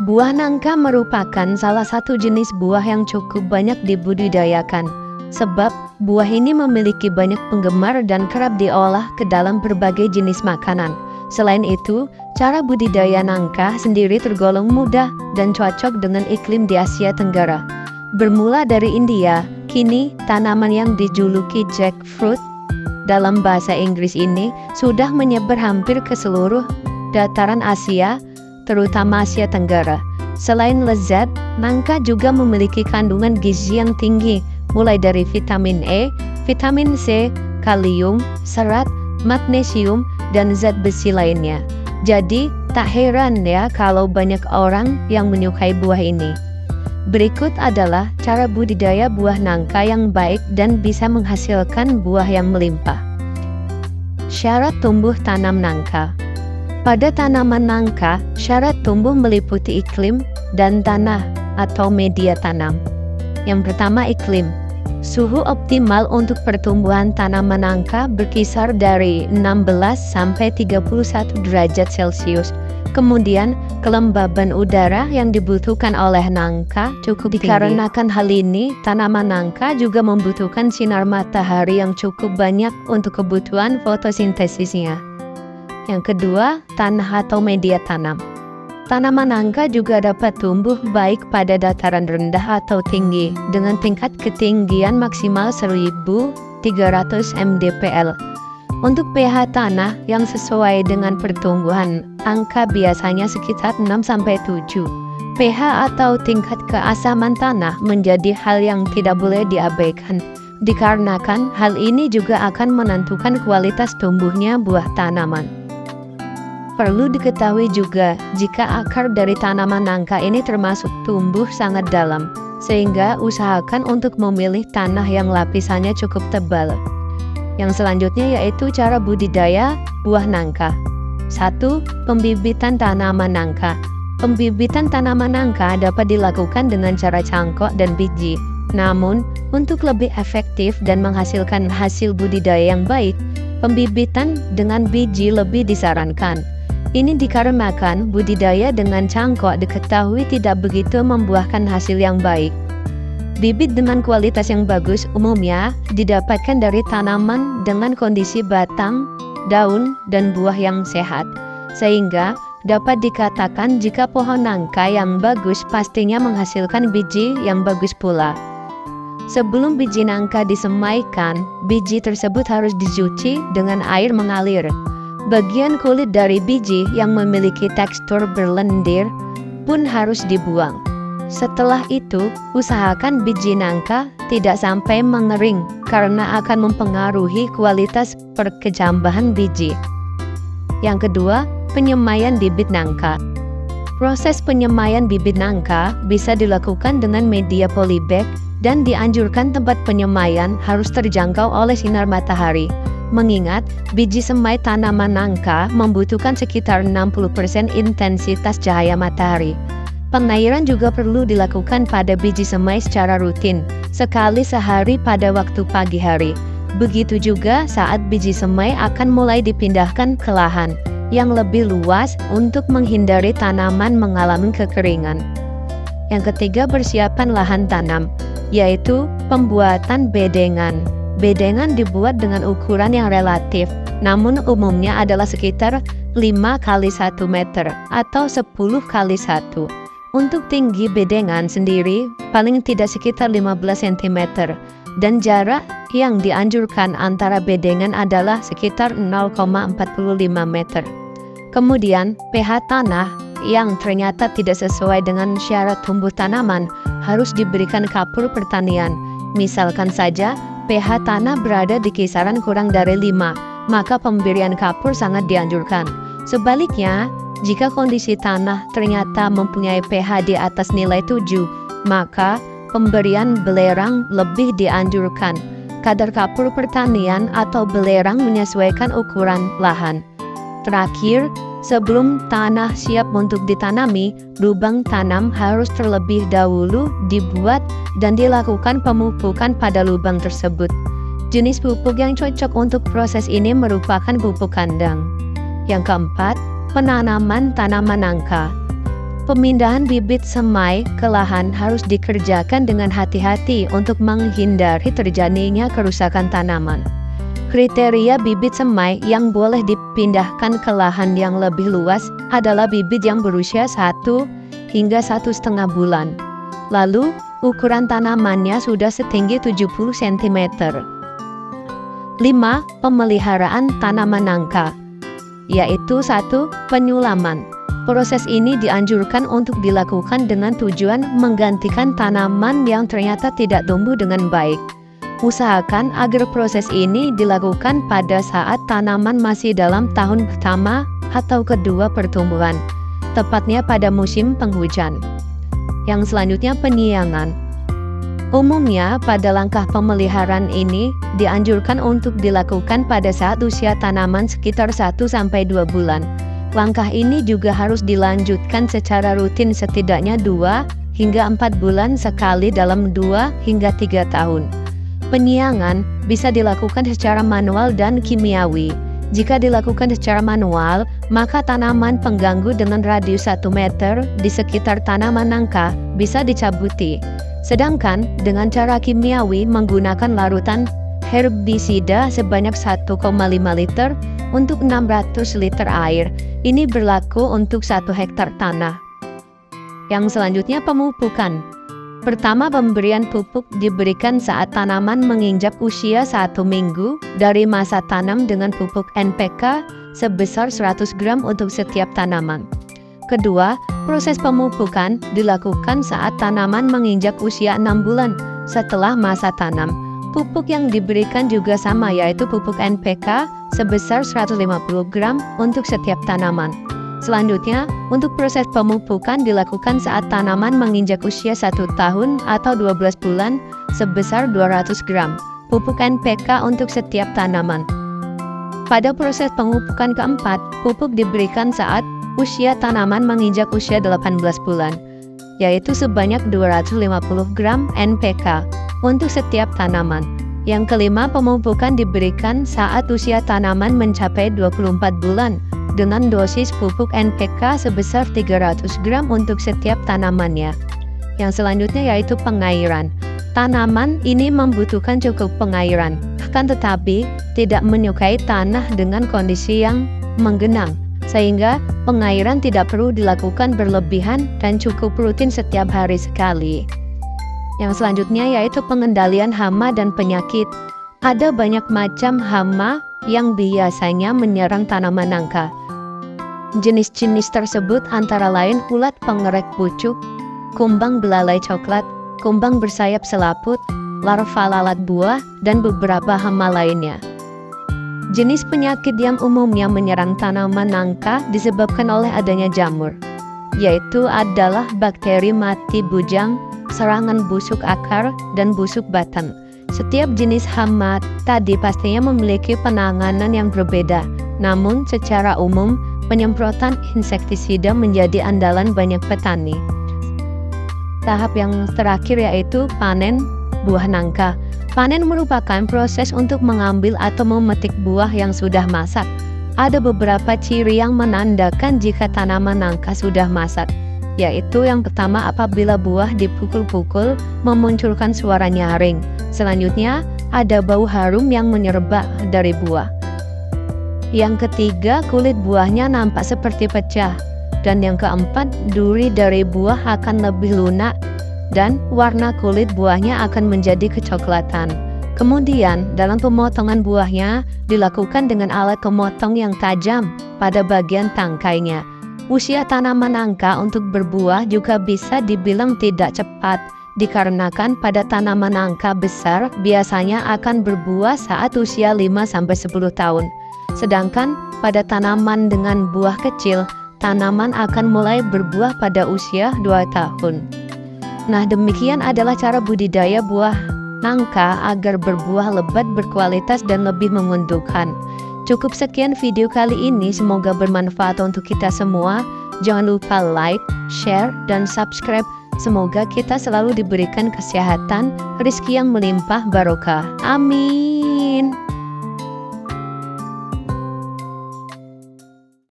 Buah nangka merupakan salah satu jenis buah yang cukup banyak dibudidayakan, sebab buah ini memiliki banyak penggemar dan kerap diolah ke dalam berbagai jenis makanan. Selain itu, cara budidaya nangka sendiri tergolong mudah dan cocok dengan iklim di Asia Tenggara. Bermula dari India, kini tanaman yang dijuluki jackfruit dalam bahasa Inggris ini sudah menyebar hampir ke seluruh dataran Asia, terutama Asia Tenggara. Selain lezat, nangka juga memiliki kandungan gizi yang tinggi, mulai dari vitamin E, vitamin C, kalium, serat, magnesium, dan zat besi lainnya. Jadi, tak heran ya kalau banyak orang yang menyukai buah ini. Berikut adalah cara budidaya buah nangka yang baik dan bisa menghasilkan buah yang melimpah. Syarat tumbuh tanam nangka. Pada tanaman nangka, syarat tumbuh meliputi iklim dan tanah atau media tanam. Yang pertama, iklim. Suhu optimal untuk pertumbuhan tanaman nangka berkisar dari 16 sampai 31 derajat Celcius. Kemudian, kelembaban udara yang dibutuhkan oleh nangka cukup tinggi. Dikarenakan hal ini, tanaman nangka juga membutuhkan sinar matahari yang cukup banyak untuk kebutuhan fotosintesisnya. Yang kedua, tanah atau media tanam. Tanaman nangka juga dapat tumbuh baik pada dataran rendah atau tinggi dengan tingkat ketinggian maksimal 1300 mdpl. Untuk pH tanah yang sesuai dengan pertumbuhan, angka biasanya sekitar 6-7. pH atau tingkat keasaman tanah menjadi hal yang tidak boleh diabaikan, dikarenakan hal ini juga akan menentukan kualitas tumbuhnya buah tanaman. Perlu diketahui juga jika akar dari tanaman nangka ini termasuk tumbuh sangat dalam, sehingga usahakan untuk memilih tanah yang lapisannya cukup tebal. Yang selanjutnya yaitu cara budidaya buah nangka. 1. Pembibitan tanaman nangka. Pembibitan tanaman nangka dapat dilakukan dengan cara cangkok dan biji. Namun, untuk lebih efektif dan menghasilkan hasil budidaya yang baik, pembibitan dengan biji lebih disarankan. Ini dikarenakan budidaya dengan cangkok diketahui tidak begitu membuahkan hasil yang baik. Bibit dengan kualitas yang bagus umumnya didapatkan dari tanaman dengan kondisi batang, daun, dan buah yang sehat. Sehingga dapat dikatakan jika pohon nangka yang bagus pastinya menghasilkan biji yang bagus pula. Sebelum biji nangka disemaikan, biji tersebut harus dicuci dengan air mengalir. Bagian kulit dari biji yang memiliki tekstur berlendir pun harus dibuang. Setelah itu, usahakan biji nangka tidak sampai mengering karena akan mempengaruhi kualitas perkecambahan biji. Yang kedua, penyemaian bibit nangka. Proses penyemaian bibit nangka bisa dilakukan dengan media polybag dan dianjurkan tempat penyemaian harus terjangkau oleh sinar matahari. Mengingat biji semai tanaman nangka membutuhkan sekitar 60% intensitas cahaya matahari. Pengairan juga perlu dilakukan pada biji semai secara rutin, sekali sehari pada waktu pagi hari. Begitu juga saat biji semai akan mulai dipindahkan ke lahan yang lebih luas untuk menghindari tanaman mengalami kekeringan. Yang ketiga, persiapan lahan tanam, yaitu pembuatan bedengan. Bedengan dibuat dengan ukuran yang relatif, namun umumnya adalah sekitar 5 x 1 meter atau 10 x 1. Untuk tinggi bedengan sendiri paling tidak sekitar 15 cm dan jarak yang dianjurkan antara bedengan adalah sekitar 0,45 meter. Kemudian pH tanah yang ternyata tidak sesuai dengan syarat tumbuh tanaman harus diberikan kapur pertanian. Misalkan saja pH tanah berada di kisaran kurang dari 5, maka pemberian kapur sangat dianjurkan. Sebaliknya, jika kondisi tanah ternyata mempunyai pH di atas nilai 7, maka pemberian belerang lebih dianjurkan. Kadar kapur pertanian atau belerang menyesuaikan ukuran lahan. Terakhir, sebelum tanah siap untuk ditanami, lubang tanam harus terlebih dahulu dibuat dan dilakukan pemupukan pada lubang tersebut. Jenis pupuk yang cocok untuk proses ini merupakan pupuk kandang. Yang keempat, penanaman tanaman nangka. Pemindahan bibit semai ke lahan harus dikerjakan dengan hati-hati untuk menghindari terjadinya kerusakan tanaman. Kriteria bibit semai yang boleh dipindahkan ke lahan yang lebih luas adalah bibit yang berusia 1 hingga 1,5 bulan. Lalu, ukuran tanamannya sudah setinggi 70 cm. 5. Pemeliharaan tanaman nangka, yaitu 1. Penyulaman. Proses ini dianjurkan untuk dilakukan dengan tujuan menggantikan tanaman yang ternyata tidak tumbuh dengan baik. Usahakan agar proses ini dilakukan pada saat tanaman masih dalam tahun pertama atau kedua pertumbuhan, tepatnya pada musim penghujan. Yang selanjutnya, penyiangan. Umumnya pada langkah pemeliharaan ini dianjurkan untuk dilakukan pada saat usia tanaman sekitar 1-2 bulan. Langkah ini juga harus dilanjutkan secara rutin setidaknya 2 hingga 4 bulan sekali dalam 2 hingga 3 tahun. Penyiangan bisa dilakukan secara manual dan kimiawi. Jika dilakukan secara manual, maka tanaman pengganggu dengan radius 1 meter di sekitar tanaman nangka bisa dicabuti. Sedangkan dengan cara kimiawi menggunakan larutan herbisida sebanyak 1,5 liter untuk 600 liter air. Ini berlaku untuk 1 hektar tanah. Yang selanjutnya, pemupukan. Pertama, pemberian pupuk diberikan saat tanaman menginjak usia 1 minggu dari masa tanam dengan pupuk NPK sebesar 100 gram untuk setiap tanaman. Kedua, proses pemupukan dilakukan saat tanaman menginjak usia 6 bulan setelah masa tanam. Pupuk yang diberikan juga sama, yaitu pupuk NPK sebesar 150 gram untuk setiap tanaman. Selanjutnya, untuk proses pemupukan dilakukan saat tanaman menginjak usia 1 tahun atau 12 bulan sebesar 200 gram pupuk NPK untuk setiap tanaman. Pada proses pemupukan keempat, pupuk diberikan saat usia tanaman menginjak usia 18 bulan, yaitu sebanyak 250 gram NPK untuk setiap tanaman. Yang kelima, pemupukan diberikan saat usia tanaman mencapai 24 bulan dengan dosis pupuk NPK sebesar 300 gram untuk setiap tanamannya. Yang selanjutnya yaitu pengairan. Tanaman ini membutuhkan cukup pengairan, akan tetapi tidak menyukai tanah dengan kondisi yang menggenang, sehingga pengairan tidak perlu dilakukan berlebihan dan cukup rutin setiap hari sekali. Yang selanjutnya yaitu pengendalian hama dan penyakit. Ada banyak macam hama yang biasanya menyerang tanaman nangka. Jenis-jenis tersebut antara lain ulat pengerek pucuk, kumbang belalai coklat, kumbang bersayap selaput, larva lalat buah, dan beberapa hama lainnya. Jenis penyakit yang umumnya menyerang tanaman nangka disebabkan oleh adanya jamur, yaitu adalah bakteri mati bujang, serangan busuk akar, dan busuk batang. Setiap jenis hama tadi pastinya memiliki penanganan yang berbeda, namun secara umum penyemprotan insektisida menjadi andalan banyak petani. Tahap yang terakhir yaitu panen buah nangka. Panen merupakan proses untuk mengambil atau memetik buah yang sudah masak. Ada beberapa ciri yang menandakan jika tanaman nangka sudah masak, yaitu yang pertama, apabila buah dipukul-pukul memunculkan suara nyaring. Selanjutnya, ada bau harum yang menyerbak dari buah. Yang ketiga, kulit buahnya nampak seperti pecah. Dan yang keempat, duri dari buah akan lebih lunak dan warna kulit buahnya akan menjadi kecoklatan. Kemudian, dalam pemotongan buahnya dilakukan dengan alat pemotong yang tajam pada bagian tangkainya. Usia tanaman nangka untuk berbuah juga bisa dibilang tidak cepat, dikarenakan pada tanaman nangka besar biasanya akan berbuah saat usia 5-10 tahun. Sedangkan pada tanaman dengan buah kecil, tanaman akan mulai berbuah pada usia 2 tahun. Nah, demikian adalah cara budidaya buah nangka agar berbuah lebat, berkualitas, dan lebih menguntungkan. Cukup sekian video kali ini, semoga bermanfaat untuk kita semua. Jangan lupa like, share, dan subscribe. Semoga kita selalu diberikan kesehatan, rezeki yang melimpah barokah. Amin.